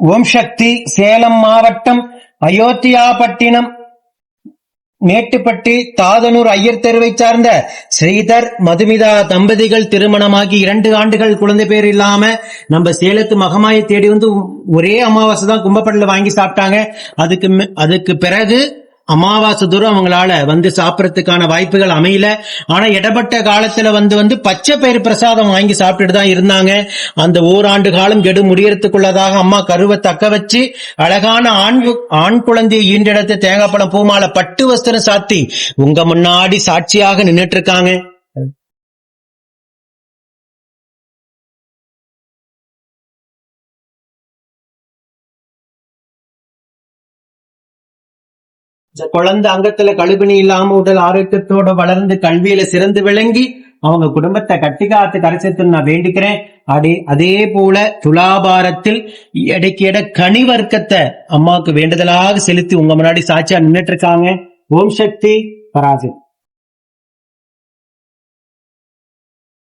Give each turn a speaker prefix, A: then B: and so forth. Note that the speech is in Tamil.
A: ஓம் சக்தி. சேலம் மாவட்டம் அயோத்தியாபட்டினம் மேட்டுப்பட்டி தாதனூர் ஐயர் தெருவை சார்ந்த ஸ்ரீதர் மதுமிதா தம்பதிகள் திருமணமாகி 2 ஆண்டுகள் குழந்தை பேர் இல்லாம நம்ம சேலத்து மகமாயை தேடி வந்து ஒரே அமாவாசை தான் கும்பப்படல வாங்கி சாப்பிட்டாங்க. அதுக்கு பிறகு அமாவாசை தூரம் அவங்களால வந்து சாப்பிடறதுக்கான வாய்ப்புகள் அமையல. ஆனா இடப்பட்ட காலத்துல வந்து பச்சை பயிர் பிரசாதம் வாங்கி சாப்பிட்டுட்டு தான் இருந்தாங்க. அந்த ஓராண்டு காலம் கெடு முடியறதுக்குள்ளதாக அம்மா கருவை தக்க வச்சு அழகான ஆண் குழந்தையை ஈண்டெடுத்து தேங்காய் பழம் பூமாலை பட்டு வஸ்திரம் சாத்தி உங்க முன்னாடி சாட்சியாக நின்னுட்டு இருக்காங்க. குழந்தை அங்கத்துல கழுபிணி இல்லாம உடல் ஆரோக்கியத்தோட வளர்ந்து கல்வியில சிறந்து விளங்கி அவங்க குடும்பத்தை கட்டிக்காத்து கரைச்சத்துன்னு நான் வேண்டிக்கிறேன். அதே போல துலாபாரத்தில் எடைக்கு எடை கனி வர்க்கத்தை அம்மாவுக்கு வேண்டுதலாக செலுத்தி உங்க முன்னாடி சாட்சியா நின்னுட்டு இருக்காங்க. ஓம் சக்தி பராசக்தி.